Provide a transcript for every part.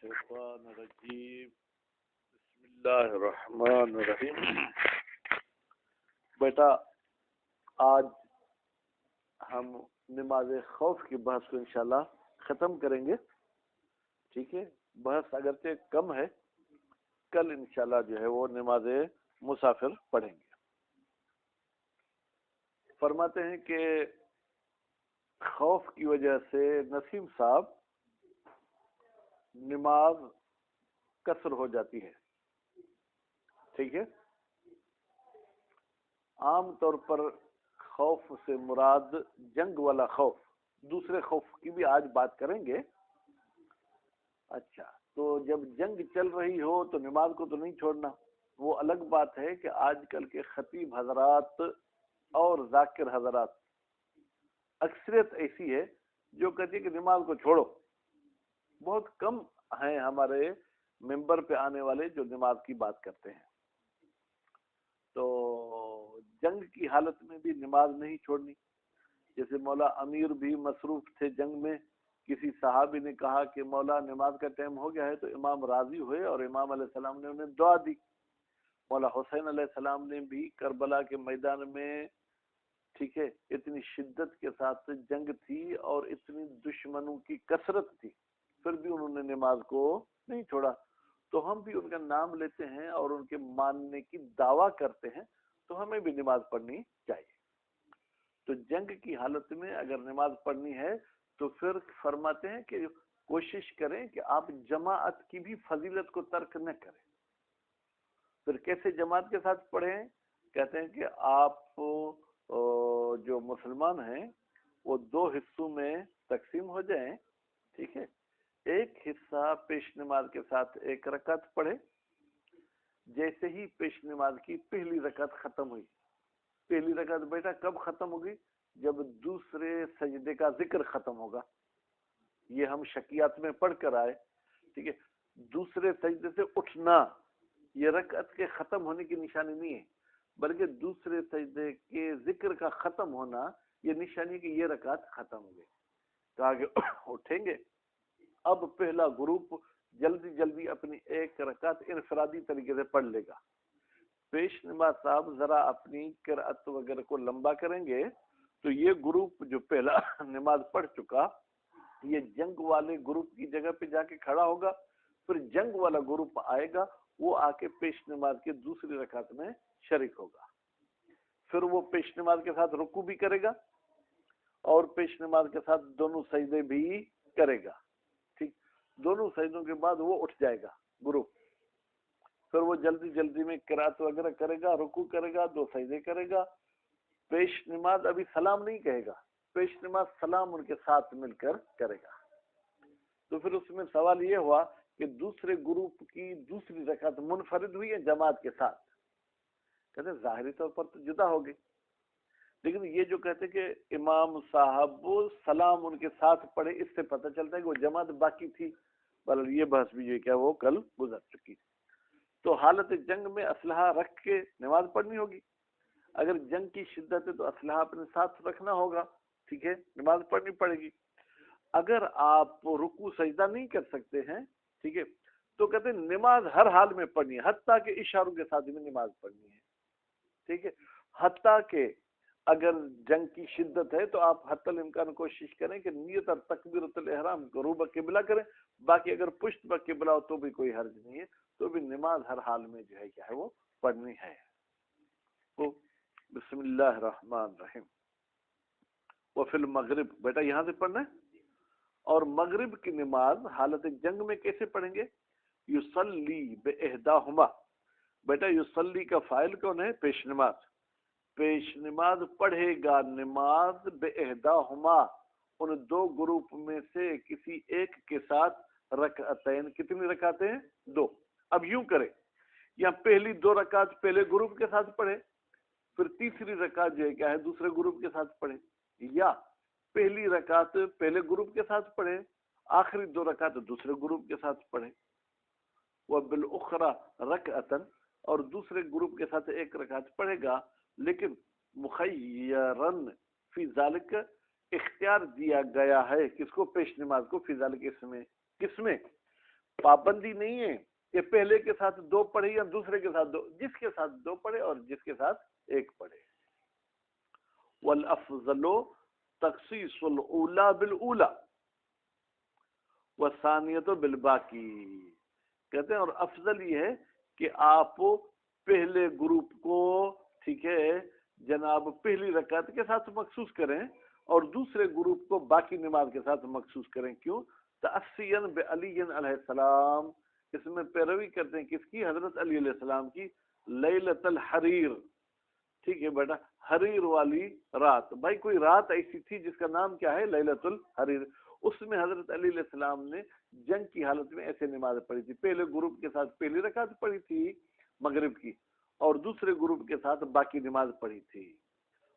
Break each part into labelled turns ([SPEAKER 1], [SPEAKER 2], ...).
[SPEAKER 1] الشیطان الرجیم بسم اللہ الرحمن الرحیم۔ بیٹا آج ہم نماز خوف کی بحث کو انشاءاللہ ختم کریں گے، ٹھیک ہے؟ بحث اگرچہ کم ہے، کل انشاءاللہ جو ہے وہ نماز مسافر پڑھیں گے۔ فرماتے ہیں کہ خوف کی وجہ سے نسیم صاحب نماز قصر ہو جاتی ہے، ٹھیک ہے؟ عام طور پر خوف سے مراد جنگ والا خوف، دوسرے خوف کی بھی آج بات کریں گے۔ اچھا، تو جب جنگ چل رہی ہو تو نماز کو تو نہیں چھوڑنا۔ وہ الگ بات ہے کہ آج کل کے خطیب حضرات اور ذاکر حضرات اکثریت ایسی ہے جو کہتی ہے کہ نماز کو چھوڑو۔ بہت کم ہیں ہمارے ممبر پہ آنے والے جو نماز کی بات کرتے ہیں۔ تو جنگ کی حالت میں بھی نماز نہیں چھوڑنی۔ جیسے مولا امیر بھی مصروف تھے جنگ میں، کسی صحابی نے کہا کہ مولا نماز کا ٹائم ہو گیا ہے، تو امام راضی ہوئے اور امام علیہ السلام نے انہیں دعا دی۔ مولا حسین علیہ السلام نے بھی کربلا کے میدان میں، ٹھیک ہے، اتنی شدت کے ساتھ جنگ تھی اور اتنی دشمنوں کی کثرت تھی، پھر بھی انہوں نے نماز کو نہیں چھوڑا۔ تو ہم بھی ان کا نام لیتے ہیں اور ان کے ماننے کی دعویٰ کرتے ہیں، تو ہمیں بھی نماز پڑھنی چاہیے۔ تو جنگ کی حالت میں اگر نماز پڑھنی ہے تو پھر فرماتے ہیں کہ کوشش کریں کہ آپ جماعت کی بھی فضیلت کو ترک نہ کریں۔ پھر کیسے جماعت کے ساتھ پڑھیں؟ کہتے ہیں کہ آپ جو مسلمان ہیں وہ دو حصوں میں تقسیم ہو جائیں، ٹھیک ہے؟ ایک حصہ پیش نماز کے ساتھ ایک رکعت پڑھے۔ جیسے ہی پیش نماز کی پہلی رکعت ختم ہوئی، پہلی رکعت بیٹا کب ختم ہوگی؟ جب دوسرے سجدے کا ذکر ختم ہوگا۔ یہ ہم شکیات میں پڑھ کر آئے، ٹھیک ہے؟ دوسرے سجدے سے اٹھنا یہ رکعت کے ختم ہونے کی نشانی نہیں ہے، بلکہ دوسرے سجدے کے ذکر کا ختم ہونا یہ نشانی ہے کہ یہ رکعت ختم ہو گئی۔ کہا کہ اٹھیں گے، اب پہلا گروپ جلدی جلدی اپنی ایک رکعت انفرادی طریقے سے پڑھ لے گا۔ پیش نماز صاحب ذرا اپنی قرأت وغیرہ کو لمبا کریں گے، تو یہ گروپ جو پہلا نماز پڑھ چکا یہ جنگ والے گروپ کی جگہ پہ جا کے کھڑا ہوگا، پھر جنگ والا گروپ آئے گا، وہ آ کے پیش نماز کے دوسری رکعت میں شریک ہوگا۔ پھر وہ پیش نماز کے ساتھ رکوع بھی کرے گا اور پیش نماز کے ساتھ دونوں سجدے بھی کرے گا، ٹھیک؟ دونوں سجدوں کے بعد وہ اٹھ جائے گا گروپ، پھر وہ جلدی جلدی میں قرأت وغیرہ کرے گا، رکوع کرے گا، دو سجدے کرے گا۔ پیش نماز ابھی سلام نہیں کہے گا، پیش نماز سلام ان کے ساتھ مل کر کرے گا۔ تو پھر اس میں سوال یہ ہوا کہ دوسرے گروپ کی دوسری رکعت منفرد ہوئی ہے جماعت کے ساتھ؟ کہتے ہیں ظاہری طور پر تو جدا ہو گئی، لیکن یہ جو کہتے کہ امام صاحب سلام ان کے ساتھ پڑھے، اس سے پتہ چلتا ہے کہ وہ جماعت باقی تھی، بل یہ بحث بھی جو کیا وہ کل گزر چکی تھی۔ تو حالت جنگ میں اسلحہ رکھ کے نماز پڑھنی ہوگی۔ اگر جنگ کی شدت ہے تو اسلحہ اپنے ساتھ رکھنا ہوگا، ٹھیک ہے؟ نماز پڑھنی پڑے گی۔ اگر آپ رکوع سجدہ نہیں کر سکتے ہیں، ٹھیک ہے، تو کہتے ہیں نماز ہر حال میں پڑھنی ہے، حتیٰ کہ اشاروں کے ساتھ بھی نماز پڑھنی ہے، ٹھیک ہے؟ حتیٰ کہ اگر جنگ کی شدت ہے تو آپ حتی الامکان کوشش کریں کہ نیت اور تکبیرۃ الاحرام کو روبہ قبلہ کریں، باقی اگر پشت بہ قبلہ ہو تو بھی کوئی حرج نہیں ہے، تو بھی نماز ہر حال میں جو ہے کیا ہے وہ پڑھنی ہے۔ تو بسم اللہ الرحمن الرحیم۔ وفی المغرب، بیٹا یہاں سے پڑھنا ہے۔ اور مغرب کی نماز حالت جنگ میں کیسے پڑھیں گے؟ یصلی باحداہما، بیٹا یصلی کا فاعل کون ہے؟ پیش نماز۔ پیش نماز پڑھے گا نماز باحداہما، ان دو گروپ میں سے کسی ایک کے ساتھ رکعتین، کتنی رکعتیں؟ دو۔ اب یوں کرے، یا پہلی دو رکعت پہلے گروپ کے ساتھ پڑھے، پھر تیسری رکعت جو ہے کیا ہے دوسرے گروپ کے ساتھ پڑھے، یا پہلی رکعت پہلے گروپ کے ساتھ پڑھے، آخری دو رکعت دوسرے گروپ کے ساتھ پڑھے۔ وبالاخرى رکعتا، اور دوسرے گروپ کے ساتھ ایک رکعت پڑھے گا، لیکن مخیرن فی ذالک، اختیار دیا گیا ہے کس کو؟ پیش نماز کو، فی ذالک اس میں، کس میں؟ پابندی نہیں ہے کہ پہلے کے ساتھ دو پڑھے یا دوسرے کے ساتھ دو، جس کے ساتھ دو پڑھے اور جس کے ساتھ ایک پڑھے. والافضل تخصیص الاولی بالاولی والثانیۃ بالباقی. کہتے ہیں اور افضل یہ ہے کہ آپ پہلے گروپ کو ٹھیک ہے جناب پہلی رکعت کے ساتھ مخصوص کریں اور دوسرے گروپ کو باقی نماز کے ساتھ مخصوص کریں. کیوں؟ تأسیاً بعلی علیہ السلام، اس میں پیروی کرتے ہیں کس کی؟ حضرت علی علیہ السلام کی. لیلۃ الحریر، ٹھیک ہے بیٹا، حریر والی رات. بھائی کوئی رات ایسی تھی جس کا نام کیا ہے؟ لیلۃ الحریر. اس میں حضرت علی علیہ السلام نے جنگ کی حالت میں ایسے نماز پڑھی تھی. پہلے گروپ کے ساتھ پہلی رکعت پڑھی تھی مغرب کی اور دوسرے گروپ کے ساتھ باقی نماز پڑھی تھی.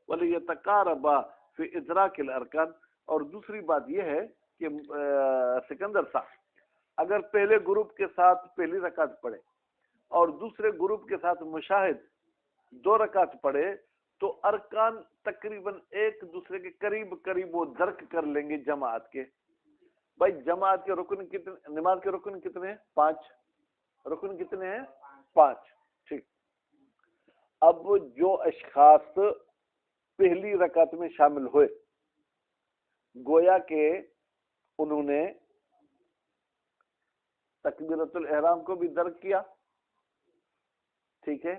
[SPEAKER 1] وَلِيَتَقَارَبَ فِي إِدْرَاكِ الْأَرْكَانِ. اور دوسری بات یہ ہے کہ سکندر صاحب اگر پہلے گروپ کے ساتھ پہلی رکعت پڑھے اور دوسرے گروپ کے ساتھ مشاہد 2 رکعت پڑھے تو ارکان تقریباً ایک دوسرے کے قریب قریب وہ درک کر لیں گے جماعت کے. بھائی جماعت کے رکن کتنے، نماز کے رکن کتنے ہیں؟ 5. رکن کتنے ہیں؟ 5. ٹھیک. اب جو اشخاص پہلی رکعت میں شامل ہوئے گویا کہ انہوں نے تکبیرۃ الاحرام کو بھی درک کیا، ٹھیک ہے،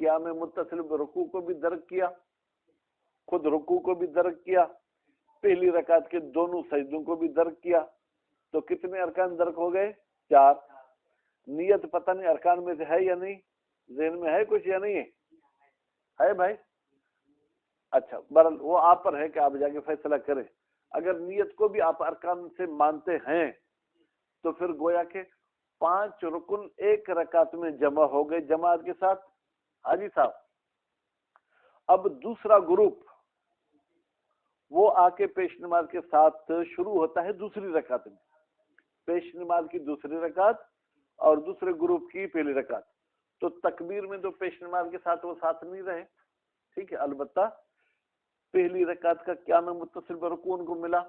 [SPEAKER 1] قیام متصل برکوع کو بھی درک کیا، خود رکوع کو بھی درک کیا، پہلی رکعت کے دونوں سجدوں کو بھی درک کیا. تو کتنے ارکان درک ہو گئے؟ 4. نیت پتہ نہیں ارکان میں سے ہے یا نہیں، ذہن میں ہے کچھ یا نہیں ہے بھائی؟ اچھا بہرحال وہ آپ پر ہے کہ آپ جا کے فیصلہ کریں. اگر نیت کو بھی آپ ارکان سے مانتے ہیں تو پھر گویا کہ 5 رکن ایک رکعت میں جمع ہو گئے جماعت کے ساتھ. حاجی صاحب اب دوسرا گروپ وہ آ کے پیش نماز کے ساتھ شروع ہوتا ہے دوسری رکعت میں، پیش نماز کی دوسری رکعت اور دوسرے گروپ کی پہلی رکعت. تو تکبیر میں تو پیش نماز کے ساتھ وہ ساتھ نہیں رہے، ٹھیک ہے، البتہ پہلی رکعت کا قیام متصل برکوع ان کو ملا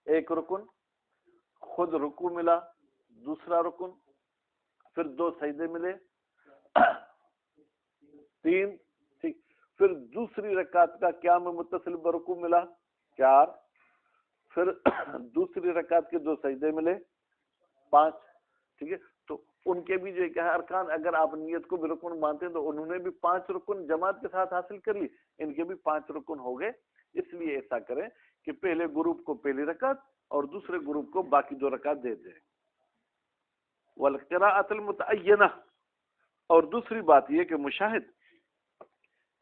[SPEAKER 1] 1 رکن، خود رکوع ملا 2 رکن، پھر 2 سجدے ملے 3، ٹھیک، پھر دوسری رکعت کا قیام متصل برکوع ملا 4، پھر دوسری رکعت کے 2 سجدے ملے 5، ٹھیک ہے. تو ان کے بھی جو کیا ہے ارکان، اگر آپ نیت کو بھی رکن مانتے ہیں تو انہوں نے بھی 5 رکن جماعت کے ساتھ حاصل کر لی، ان کے بھی 5 رکن ہو گئے. اس لیے ایسا کریں کہ پہلے گروپ کو پہلی رکعت اور دوسرے گروپ کو باقی 2 رکعت دے دیں. والقراءۃ المتعینہ، اور دوسری بات یہ کہ مشاہد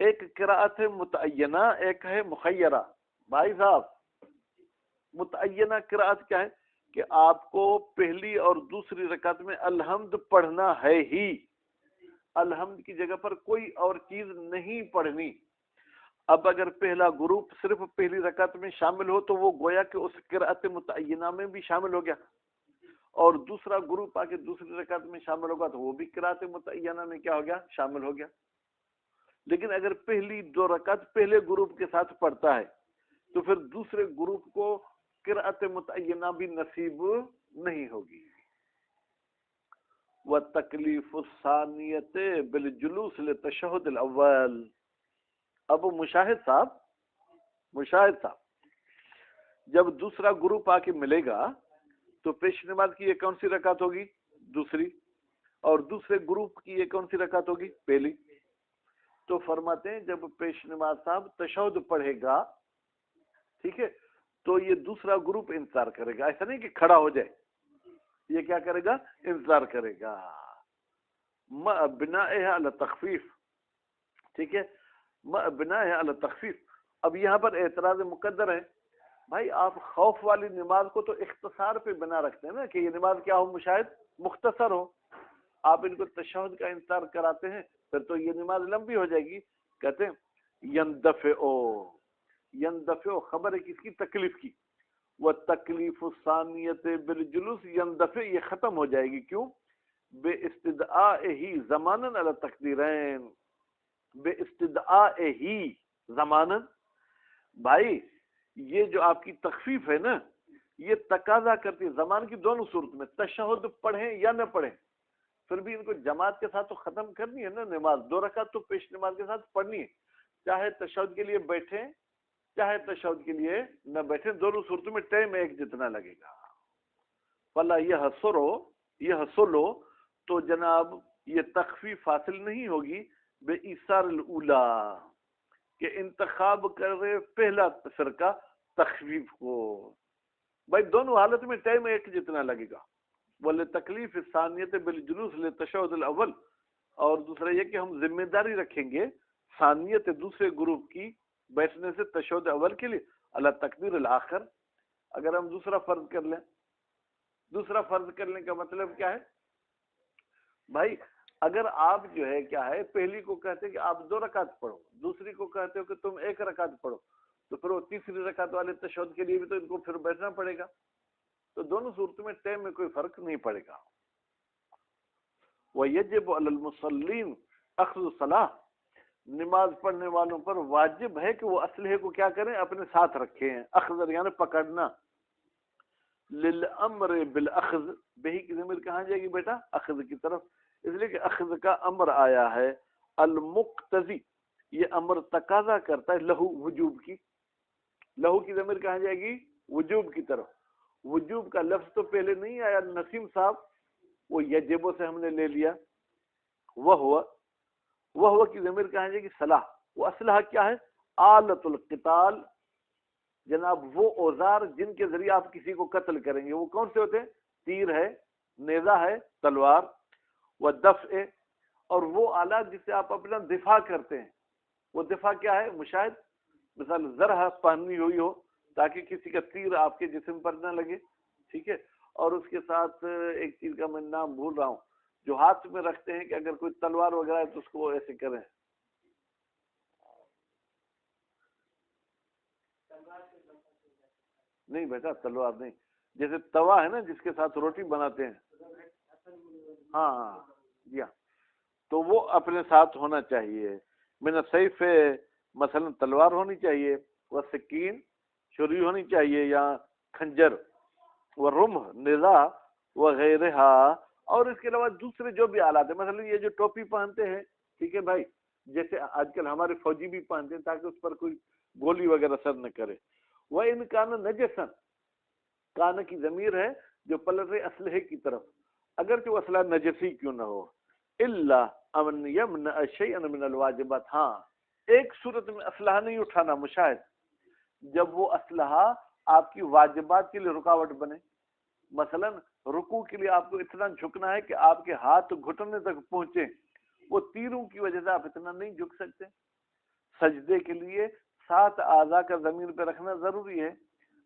[SPEAKER 1] ایک قراءت متعینہ ایک ہے مخیرہ. بھائی صاحب متعینہ قراءت کیا ہے کہ آپ کو پہلی اور دوسری رکعت میں الحمد پڑھنا ہے ہی، الحمد کی جگہ پر کوئی اور چیز نہیں پڑھنی. اب اگر پہلا گروپ صرف پہلی رکعت میں شامل ہو تو وہ گویا کہ اس قراءت متعینہ میں بھی شامل ہو گیا، اور دوسرا گروپ آ کے دوسری رکعت میں شامل ہوگا تو وہ بھی قراءت متعینہ میں کیا ہو گیا؟ شامل ہو گیا. لیکن اگر پہلی 2 رکعت پہلے گروپ کے ساتھ پڑھتا ہے تو پھر دوسرے گروپ کو قراءت متعینہ بھی نصیب نہیں ہوگی. وَالتَّكْلِيفُ الثَّانِيَةِ بِالْجُلُوسِ لِلتَّشَهُّدِ الْأَوَّلِ. اب مشاہد صاحب جب دوسرا گروپ آ کے ملے گا تو پیش نماز کی یہ کون سی رکعت ہوگی؟ دوسری. اور دوسرے گروپ کی یہ کون سی رکعت ہوگی؟ پہلی. تو فرماتے ہیں جب پیش نماز صاحب تشہد پڑھے گا، ٹھیک ہے، تو یہ دوسرا گروپ انتظار کرے گا. ایسا نہیں کہ کھڑا ہو جائے، یہ کیا کرے گا؟ انتظار کرے گا. بناء علی تخفیف، ٹھیک ہے، بناء علی تخفیف. اب یہاں پر اعتراض مقدر ہے. بھائی آپ خوف والی نماز کو تو اختصار پہ بنا رکھتے ہیں نا کہ یہ نماز کیا ہو؟ مشاہد مختصر ہو. آپ ان کو تشہد کا انتظار کراتے ہیں پھر تو یہ نماز لمبی ہو جائے گی. کہتے ہیں یندفع خبر ہے کس کی؟ تکلیف کی. وَالتَّكْلِيفُ الثَّانِيَةِ بِالْجُلُوسِ يندفع، یہ ختم ہو جائے گی. کیوں؟ بِاِسْتِدْعَائِهِ زَمَانًا عَلَى التَّقْدِيرَيْن. بِاِسْتِدْعَائِهِ زَمَانًا. بھائی یہ جو آپ کی تخفیف ہے نا، یہ تقاضا کرتی ہے زمان کی دونوں صورت میں، تشہد پڑھیں یا نہ پڑھیں، پھر بھی ان کو جماعت کے ساتھ تو ختم کرنی ہے نا نماز، 2 رکعت تو پیش نماز کے ساتھ پڑھنی ہے، چاہے تشہد کے لیے بیٹھیں چاہے تشہد کے لیے نہ بیٹھیں، دونوں صورتوں میں ٹائم ایک جتنا لگے گا۔ فلا یہ حسلو تو جناب یہ تخفیف حاصل نہیں ہوگی بے ایثار الاولا کہ انتخاب کرے پہلا فرقہ تخفیف کو، بھائی دونوں حالت میں ٹائم ایک جتنا لگے گا۔ بولے تکلیف ثانیت بالجلوس لتشہد الاول، اور دوسرا یہ کہ ہم ذمہ داری رکھیں گے ثانیت دوسرے گروپ کی بیٹھنے سے تشہد اول کے لیے اللہ تکبیر الاخر۔ اگر ہم دوسرا فرض کر لیں، دوسرا فرض کرنے کا مطلب کیا ہے بھائی؟ اگر آپ جو ہے کیا ہے پہلی کو کہتے کہ آپ 2 رکعت پڑھو، دوسری کو کہتے ہو کہ تم 1 رکعت پڑھو، تو پھر وہ تیسری رکعت والے تشہد کے لیے بھی تو ان کو پھر بیٹھنا پڑے گا، تو دونوں صورتوں میں ٹائم میں کوئی فرق نہیں پڑے گا۔ وَيَجِبُ عَلَى الْمُصَلِّينَ أَخْذُ الصَّلَاةِ، نماز پڑھنے والوں پر واجب ہے کہ وہ اسلحے کو کیا کریں؟ اپنے ساتھ رکھے ہیں، اخذ یعنی پکڑنا، للامر بالاخذ، بہی کی ضمیر کہاں جائے گی بیٹا؟ اخذ کی طرف، اس لیے کہ اخذ کا امر آیا ہے، المقتضی یہ امر تقاضا کرتا ہے لہو وجوب کی، لہو کی ضمیر کہاں جائے گی؟ وجوب کی طرف، وجوب کا لفظ تو پہلے نہیں آیا نسیم صاحب، وہ یجبو سے ہم نے لے لیا، وہ کی ضمیر کہاں جائے گی؟ صلاح، وہ اسلحہ کیا ہے؟ آلت القتال، جناب وہ اوزار جن کے ذریعے آپ کسی کو قتل کریں گے، وہ کون سے ہوتے ہیں؟ تیر ہے، نیزہ ہے، تلوار، وہ دفع، اور وہ آلات جس سے آپ اپنا دفاع کرتے ہیں، وہ دفاع کیا ہے؟ مشاہد، مثال زرہ پہنی ہوئی ہو تاکہ کسی کا تیر آپ کے جسم پر نہ لگے، ٹھیک ہے، اور اس کے ساتھ ایک چیز کا میں نام بھول رہا ہوں جو ہاتھ میں رکھتے ہیں کہ اگر کوئی تلوار وغیرہ ہے تو اس کو ایسے کریں، نہیں بیٹا تلوار نہیں، جیسے توا ہے نا جس کے ساتھ روٹی بناتے ہیں، ہاں جی ہاں، تو وہ اپنے ساتھ ہونا چاہیے، من السیف مثلا تلوار ہونی چاہیے، وہ سکین چھری ہونی چاہیے یا کھنجر، وہ رمح نیزہ وغیرہ، اور اس کے علاوہ دوسرے جو بھی آلات ہیں، مثلا یہ جو ٹوپی پہنتے ہیں، ٹھیک ہے بھائی، جیسے آج کل ہمارے فوجی بھی پہنتے ہیں تاکہ اس پر کوئی گولی وغیرہ سر نہ کرے، وہ ان کان نجسن، کان کی ضمیر ہے جو پلٹ رہے اسلحے کی طرف، اگرچہ وہ اسلحہ نجسی کیوں نہ ہو، الا ان یمنع شیئا من الواجبات، ہاں ایک صورت میں اسلحہ نہیں اٹھانا مشاہد، جب وہ اسلحہ آپ کی واجبات کے لیے رکاوٹ بنے، مثلا رکوع کے لیے آپ کو اتنا جھکنا ہے کہ آپ کے ہاتھ گھٹنے تک پہنچے، وہ تیروں کی وجہ سے آپ اتنا نہیں جھک سکتے، سجدے کے لیے 7 اعضاء کا زمین پہ رکھنا ضروری ہے،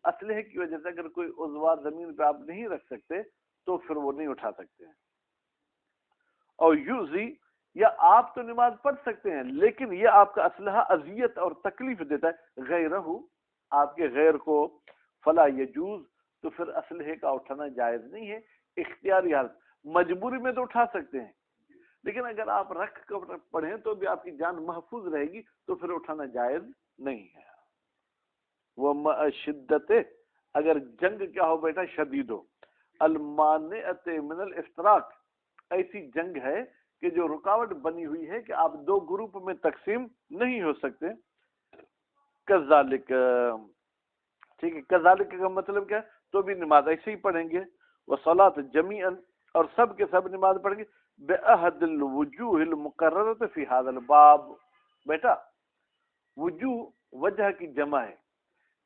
[SPEAKER 1] اسلحے کی وجہ سے اگر کوئی عضوات زمین پہ آپ نہیں رکھ سکتے تو پھر وہ نہیں اٹھا سکتے ہیں، اور یوزی یا آپ تو نماز پڑھ سکتے ہیں لیکن یہ آپ کا اسلحہ اذیت اور تکلیف دیتا ہے غیرہ، آپ کے غیر کو، فلا یجوز، تو پھر اسلحے کا اٹھانا جائز نہیں ہے، اختیاری حالت، مجبوری میں تو اٹھا سکتے ہیں لیکن اگر آپ رکھ کر پڑھیں تو بھی آپ کی جان محفوظ رہے گی، تو پھر اٹھانا جائز نہیں ہے۔ وہ شدت، اگر جنگ کیا ہو بیٹا؟ شدید ہو، المانعت من الافتراق، ایسی جنگ ہے کہ جو رکاوٹ بنی ہوئی ہے کہ آپ 2 گروپ میں تقسیم نہیں ہو سکتے، کذالک، ٹھیک ہے، کذالک کا مطلب کیا ہے؟ تو بھی نماز ایسے ہی پڑھیں گے، وصلاۃ جمیعا، اور سب کے سب نماز پڑھیں گے، بأحد الوجوہ المقررۃ فی ھذا الباب، بیٹا وجوہ وجہ کی جمع ہے،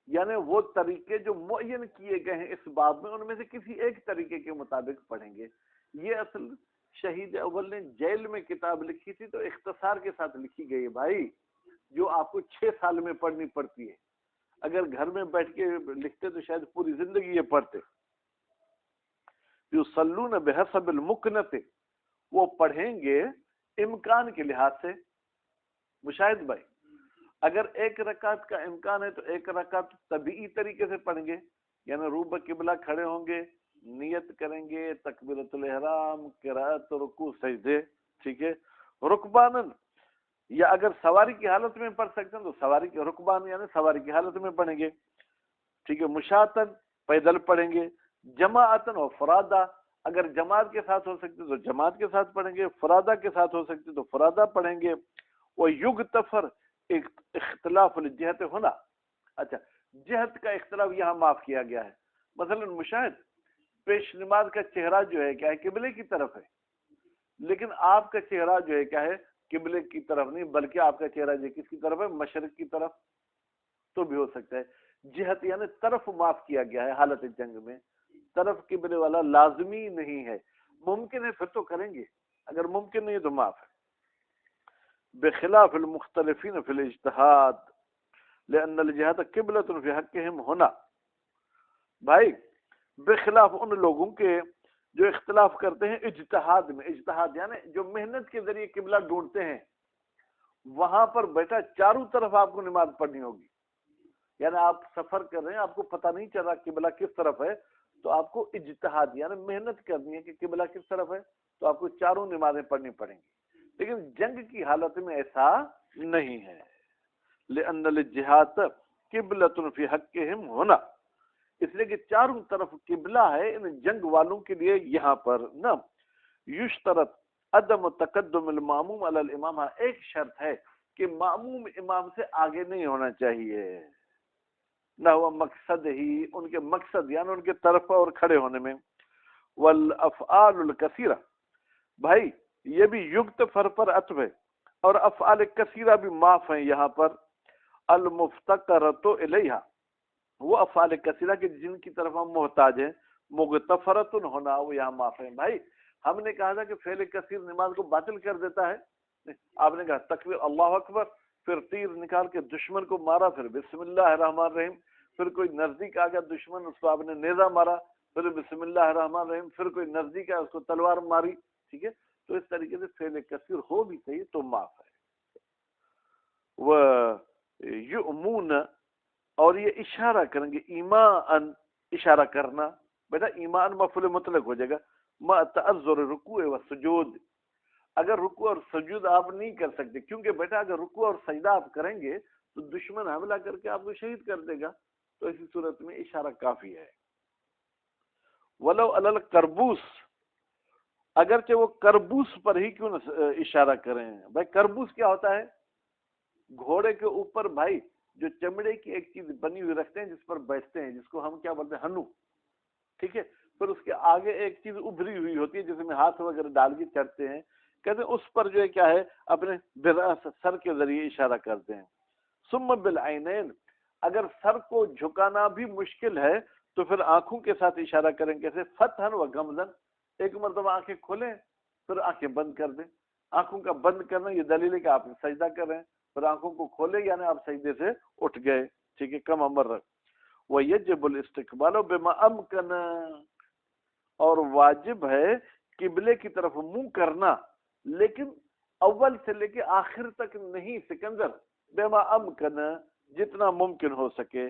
[SPEAKER 1] یعنی وہ طریقے جو معین کیے گئے ہیں اس باب میں، ان میں سے کسی ایک طریقے کے مطابق پڑھیں گے۔ یہ اصل شہید اول نے جیل میں کتاب لکھی تھی تو اختصار کے ساتھ لکھی گئی ہے بھائی، جو آپ کو 6 سال میں پڑھنی پڑتی ہے، اگر گھر میں بیٹھ کے لکھتے تو شاید پوری زندگی یہ پڑھتے۔ یصلون بحسب المکنت، وہ پڑھیں گے امکان کے لحاظ سے، مشاہد بھائی اگر 1 رکعت کا امکان ہے تو 1 رکعت طبیعی طریقے سے پڑھیں گے، یعنی روبہ قبلہ کھڑے ہوں گے، نیت کریں گے، تکبیرۃ الاحرام، قرات، رکوع، سجدے، ٹھیک ہے، رکبانن، یا اگر سواری کی حالت میں پڑھ سکتے ہیں تو سواری کے رکبان یعنی سواری کی حالت میں پڑھیں گے، ٹھیک ہے، مشاتن، پیدل پڑھیں گے، جماعتن و فرادا، اگر جماعت کے ساتھ ہو سکتے تو جماعت کے ساتھ پڑھیں گے، فرادا کے ساتھ ہو سکتے تو فرادا پڑھیں گے۔ وہ یغتفر اختلاف الجہت ہونا، اچھا جہت کا اختلاف یہاں معاف کیا گیا ہے۔ مثلا مشاہد پیش نماز کا چہرہ جو ہے کیا ہے قبلے کی طرف ہے، لیکن آپ کا چہرہ جو ہے کیا ہے قبلے کی طرف نہیں، بلکہ آپ کا چہرہ جو کس کی طرف ہے مشرق کی طرف، تو بھی ہو سکتا ہے۔ جہت یعنی طرف معاف کیا گیا ہے حالت جنگ میں، طرف قبلے والا لازمی نہیں ہے، ممکن ہے پھر تو کریں گے، اگر ممکن نہیں ہے تو معاف ہے۔ بخلاف المختلفین فی الاجتہاد لأن الجہاد قبلۃ فی حقہم ہونا، بھائی بخلاف ان لوگوں کے جو اختلاف کرتے ہیں اجتہاد میں، اجتہاد یعنی جو محنت کے ذریعے قبلہ ڈھونڈتے ہیں، وہاں پر بیٹا چاروں طرف آپ کو نماز پڑھنی ہوگی، یعنی آپ سفر کر رہے ہیں آپ کو پتہ نہیں چل رہا قبلہ کس طرف ہے، تو آپ کو اجتہاد یعنی محنت کرنی ہے کہ قبلہ کس طرف ہے، تو آپ کو چاروں نمازیں پڑھنی پڑیں گی۔ لیکن جنگ کی حالت میں ایسا نہیں ہے، لأن الجہاد قبلۃ فی حقہم ہونا، اس لیے کہ چاروں طرف قبلہ ہے ان جنگ والوں کے لیے یہاں پر نا۔ یشترط عدم تقدم الماموم علی الامام، ایک شرط ہے کہ ماموم امام سے آگے نہیں ہونا چاہیے، نہ ہوا مقصد ہی ان کے مقصد یعنی ان کے طرف اور کھڑے ہونے میں۔ والافعال الکثیرہ، بھائی یہ بھی یغتفر پر عطف ہے، اور افعال کثیرہ بھی معاف ہیں یہاں پر۔ المفتقرۃ الیہا، وہ افعال کثیرہ کے جن کی طرف ہم محتاج ہیں، مغتفرۃ ہونا وہ یہاں معاف ہے۔ بھائی ہم نے کہا تھا کہ فعل کثیر نماز کو باطل کر دیتا ہے، آپ نے کہا تکبیر اللہ اکبر، پھر تیر نکال کے دشمن کو مارا، پھر بسم اللہ الرحمن الرحیم، پھر کوئی نزدیک آ گیا دشمن اس کو آپ نے نیزہ مارا، پھر بسم اللہ الرحمن الرحیم، پھر کوئی نزدیک آیا اس کو تلوار ماری، ٹھیک ہے، تو اس طریقے سے فعل کثیر ہو بھی صحیح تو معاف ہے۔ وہ یؤمون، اور یہ اشارہ کریں گے، ایمان اشارہ کرنا، بیٹا ایمان مفعول مطلق ہو جائے گا، ما تعذر رکوع و سجود، اگر رکوع اور سجود آپ نہیں کر سکتے، کیونکہ بیٹا اگر رکوع اور سجدہ آپ کریں گے تو دشمن حملہ کر کے آپ کو شہید کر دے گا، تو اسی صورت میں اشارہ کافی ہے۔ ولو علی القربوس، اگرچہ وہ کربوس پر ہی کیوں نہ اشارہ کریں، بھائی کربوس کیا ہوتا ہے؟ گھوڑے کے اوپر بھائی جو چمڑے کی ایک چیز بنی ہوئی رکھتے ہیں جس پر بیٹھتے ہیں، جس کو ہم کیا بولتے ہیں ہنو، ٹھیک ہے، پھر اس کے آگے ایک چیز ابھری ہوئی ہوتی ہے جس میں ہاتھ وغیرہ ڈال کے چڑھتے ہیں، کہتے ہیں اس پر جو ہے کیا ہے اپنے سر کے ذریعے اشارہ کرتے ہیں۔ ثم بالعینین، اگر سر کو جھکانا بھی مشکل ہے تو پھر آنکھوں کے ساتھ اشارہ کریں، کیسے فتحن و غمزن، ایک مرتبہ آنکھیں کھولیں پھر آنکھیں بند کر دیں، آنکھوں کا بند کرنا یہ دلیل ہے کہ آپ سجدہ کر رہے ہیں، پھر آنکھوں کو کھولے یعنی آپ سجدے سے اٹھ گئے، ٹھیک ہے، کم امر رکھ۔ وَيَجِبُ الْإِسْتِقْبَالُ بِمَا أَمْكَنَ، اور واجب ہے قبلے کی طرف منہ کرنا، لیکن اول سے لے کے آخر تک نہیں سکندر، بما امکن، جتنا ممکن ہو سکے۔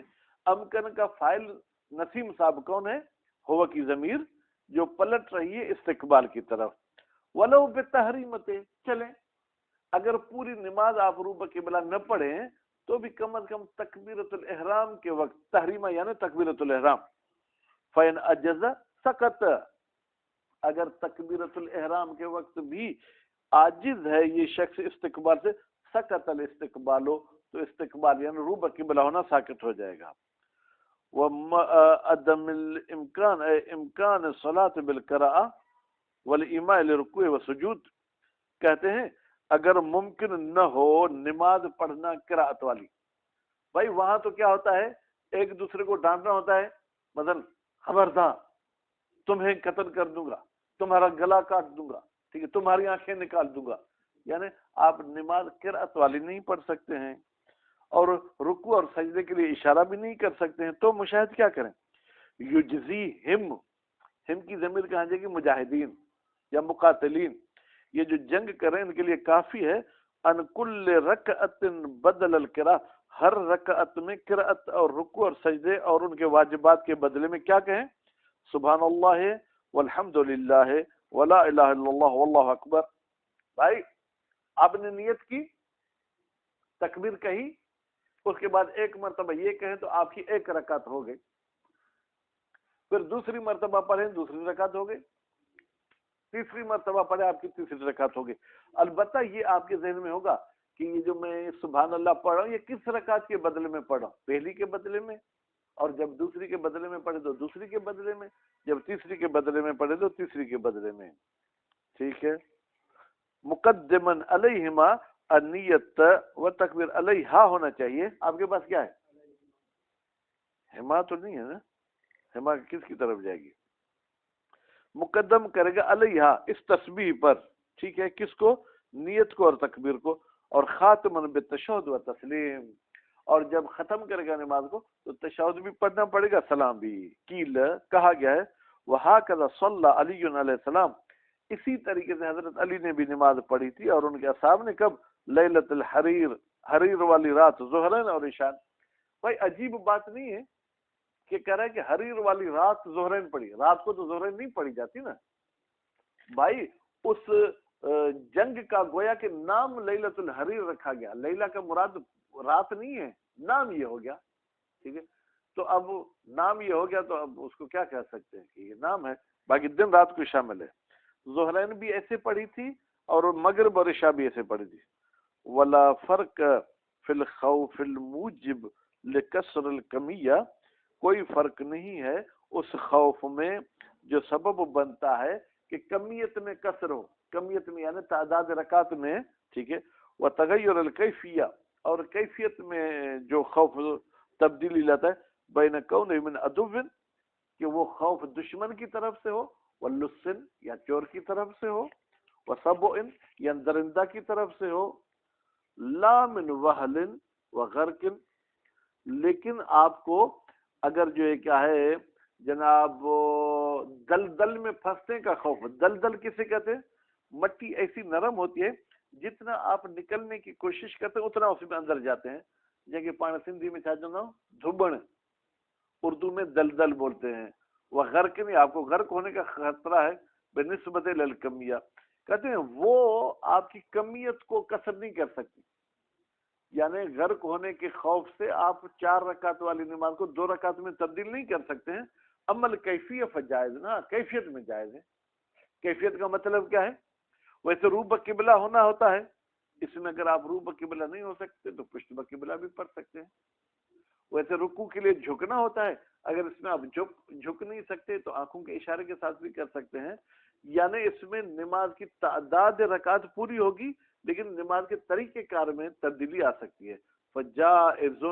[SPEAKER 1] امکن کا فاعل نسیم صاحب کون ہے؟ ہوا کی ضمیر جو پلٹ رہی ہے استقبال کی طرف۔ ولو بتحریمت، چلیں اگر پوری نماز آپ روبہ قبلہ نہ پڑھیں تو بھی کم از کم تکبیرۃ الاحرام کے وقت، تحریمہ یعنی تکبیرۃ الاحرام، فین اجز سقط، اگر تکبیرۃ الاحرام کے وقت بھی عاجز ہے یہ شخص استقبال سے، سقط الاستقبال، تو استقبال یعنی روبہ قبلہ ہونا ساقط ہو جائے گا۔ وعدم الامکان، امکان الصلاۃ بالقراءۃ والایماء لرکوع وسجود، کہتے ہیں اگر ممکن نہ ہو نماز پڑھنا قراءت والی، بھائی وہاں تو کیا ہوتا ہے ایک دوسرے کو ڈانٹنا ہوتا ہے، مثلا خبردار تمہیں قتل کر دوں گا، تمہارا گلا کاٹ دوں گا، ٹھیک ہے، تمہاری آنکھیں نکال دوں گا، یعنی آپ نماز قرأت والی نہیں پڑھ سکتے ہیں، اور رکوع اور سجدے کے لیے اشارہ بھی نہیں کر سکتے ہیں، تو مشاہد کیا کریں؟ یجزی ہم کی ضمیر کہاں جائے گی؟ مجاہدین یا مقاتلین، یہ جو جنگ کریں ان کے لیے کافی ہے، ان کل رکعت بدل القراء، ہر رکعت میں قرأت اور رکوع اور سجدے اور ان کے واجبات کے بدلے میں کیا کہیں؟ سبحان اللہ والحمد للہ ولا الہ الا اللہ واللہ اکبر۔ بھائی آپ نے نیت کی، تکبیر کہی، اس کے بعد ایک مرتبہ یہ کہیں تو آپ کی ایک رکعت ہو گئی، پھر دوسری مرتبہ پڑھیں دوسری رکعت ہو گئی، تیسری مرتبہ پڑھیں آپ کی تیسری رکعت ہو گئی۔ البتہ یہ آپ کے ذہن میں ہوگا کہ یہ جو میں سبحان اللہ پڑھ رہا ہوں یہ کس رکعت کے بدلے میں پڑھ رہا ہوں، پہلی کے بدلے میں، اور جب دوسری کے بدلے میں پڑھے تو دوسری کے بدلے میں، جب تیسری کے بدلے میں پڑھے تو تیسری کے بدلے میں، ٹھیک ہے۔ مقدمن علیہما النیت و تکبیر، علیہا ہونا چاہیے، آپ کے پاس کیا ہے، ہما تو نہیں ہے نا، ہما کس کی طرف جائے گی، مقدم کرے گا علیہا اس تسبیح پر، ٹھیک ہے، کس کو، نیت کو اور تکبیر کو، اور خاتمن بالتشہد و تسلیم، اور جب ختم کرے گا نماز کو تو تشہد بھی پڑھنا پڑے گا، سلام بھی، کیل کہا گیا ہے، وہاکذا صلی علی علیہ السلام، اسی طریقے سے حضرت علی نے بھی نماز پڑھی تھی اور ان کے اصحاب نے، کب، لیلۃ الحریر، حریر والی رات، ظہرین اور عشاء۔ بھائی عجیب بات نہیں ہے کہ کہہ رہا ہے کہ حریر والی رات ظہرین پڑھی، رات کو تو ظہرین نہیں پڑھی جاتی نا بھائی، اس جنگ کا گویا کہ نام لیلۃ الحریر رکھا گیا، لیلہ کا مراد رات نہیں ہے، نام یہ ہو گیا، ٹھیک ہے، تو اب نام یہ ہو گیا تو اب اس کو کیا کہہ سکتے ہیں کہ یہ نام ہے، باقی دن رات کو شامل ہے۔ ظہرین بھی ایسے پڑھی تھی اور مغرب اور عشاء بھی ایسے پڑھی تھی۔ ولا فرق فی الخوف الموجب لکسر الکمیہ، کوئی فرق نہیں ہے اس خوف میں جو سبب بنتا ہے کہ کمیت میں کسر ہو، کمیت میں یعنی تعداد رکعت میں، ٹھیک ہے، وتغیر الکیفیہ، اور کیفیت میں جو خوف تبدیلی لاتا ہے، بین کون من عدو، کہ وہ خوف دشمن کی طرف سے ہو، واللصن یا چور کی طرف سے ہو، وسبع یا درندہ کی طرف سے ہو، لا من وہل وغرق، لیکن آپ کو اگر جو ہے کیا ہے جناب دلدل میں پھنسنے کا خوف، دلدل کسے کہتے ہیں، مٹی ایسی نرم ہوتی ہے جتنا آپ نکلنے کی کوشش کرتے ہیں اتنا اس میں اندر جاتے ہیں، جیسے پان سندھی میں چھا جانا دھبن، اردو میں دلدل بولتے ہیں، وہ غرق نہیں، آپ کو غرق ہونے کا خطرہ ہے بنسبت للکمیہ، کہتے ہیں وہ آپ کی کمیت کو کسر نہیں کر سکتی، یعنی غرق ہونے کے خوف سے آپ 4 رکعت والی نماز کو 2 رکعت میں تبدیل نہیں کر سکتے ہیں، عمل کیفیت جائز نا، کیفیت میں جائز ہے۔ کیفیت کا مطلب کیا ہے، ویسے روح بقبلہ ہونا ہوتا ہے، اس میں اگر آپ روح بقبلہ نہیں ہو سکتے تو پشت بقبلہ بھی پڑھ سکتے ہیں، ویسے رکوع کے لیے جھکنا ہوتا ہے، اگر اس میں آپ جھک نہیں سکتے تو آنکھوں کے اشارے کے ساتھ بھی کر سکتے ہیں، یعنی اس میں نماز کی تعداد رکعت پوری ہوگی لیکن نماز کے طریقہ کار میں تبدیلی آ سکتی ہے، فجائز،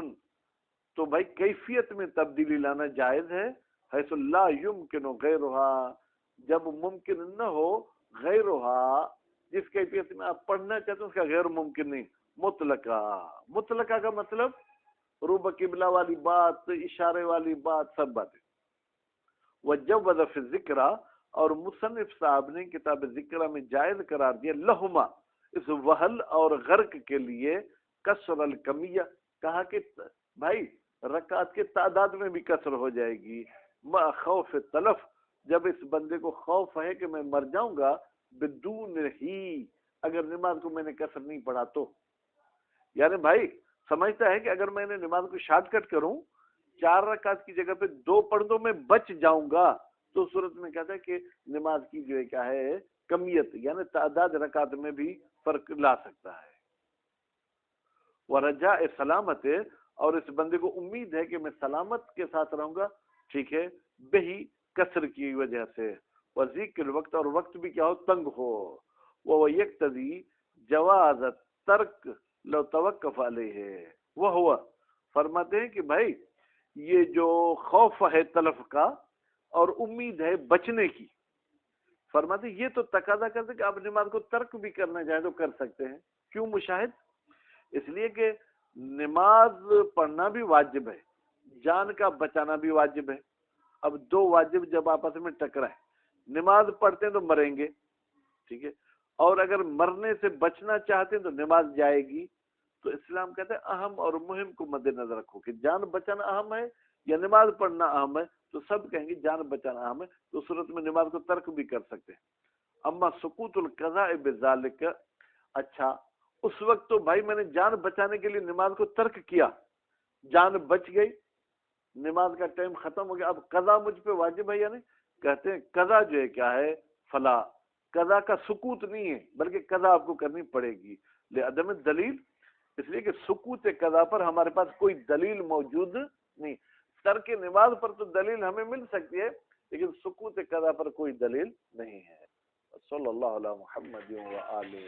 [SPEAKER 1] تو بھائی کیفیت میں تبدیلی لانا جائز ہے، حیث لا یمکن غیرها، جب ممکن نہ ہو غیرها، جس کیفیت میں آپ پڑھنا چاہتے ہیں اس کا غیر ممکن نہیں، مطلقہ، مطلقہ کا مطلب روح قبلہ والی بات، اشارے والی بات، سب باتیں۔ وجوز فی الذکر، اور مصنف صاحب نے کتاب ذکر میں جائز قرار دیا، لہما، اس وہل اور غرق کے لیے، کسر الکمیہ، کہا کہ بھائی رکعت کے تعداد میں بھی کسر ہو جائے گی، ما خوف تلف، جب اس بندے کو خوف ہے کہ میں مر جاؤں گا، بدون ہی، اگر نماز کو میں نے کسر نہیں پڑھا تو، یعنی بھائی سمجھتا ہے کہ اگر میں نے نماز کو شارٹ کٹ کروں، 4 رکعت کی جگہ پہ 2 پڑھ دو میں بچ جاؤں گا، تو صورت میں کہتا ہے کہ نماز کی جو ہے کیا ہے کمیت، یعنی تعداد رکعت میں بھی فرق لا سکتا ہے۔ ورجاء سلامت، اور اس بندے کو امید ہے کہ میں سلامت کے ساتھ رہوں گا، ٹھیک ہے، بہی کسر کی وجہ سے، وذکر وقت، اور وقت بھی کیا ہو تنگ ہو، وہ یقتضی جواز ترک لو توقف علیہ، وہ ہوا، فرماتے ہیں کہ بھائی یہ جو خوف ہے تلف کا اور امید ہے بچنے کی، فرماتے ہیں یہ تو تقاضا کرتے کہ آپ نماز کو ترک بھی کرنا چاہیں تو کر سکتے ہیں، کیوں مشاہد، اس لیے کہ نماز پڑھنا بھی واجب ہے، جان کا بچانا بھی واجب ہے، اب 2 واجب جب آپس میں ٹکرائیں، نماز پڑھتے ہیں تو مریں گے، ٹھیک ہے، اور اگر مرنے سے بچنا چاہتے ہیں تو نماز جائے گی، تو اسلام کہتے ہیں اہم اور مہم کو مد نظر رکھو کہ جان بچانا اہم ہے یا نماز پڑھنا اہم ہے، تو سب کہیں گے جان بچانا اہم ہے، تو صورت میں نماز کو ترک بھی کر سکتے ہیں۔ اما سقوط القضاء بذالک، اچھا اس وقت تو بھائی میں نے جان بچانے کے لیے نماز کو ترک کیا، جان بچ گئی، نماز کا ٹائم ختم ہو گیا، اب قضا مجھ پہ واجب ہے یا نہیں؟ کہتے ہیں قضا جو ہے کیا ہے، فلا، قضا کا سکوت نہیں ہے بلکہ قضا آپ کو کرنی پڑے گی لعدم دلیل، اس لیے کہ سکوت قضا پر ہمارے پاس کوئی دلیل موجود نہیں. ترک نماز پر تو دلیل ہمیں مل سکتی ہے لیکن سکوت قضا پر کوئی دلیل نہیں ہے. صلی اللہ علی محمد و آلہ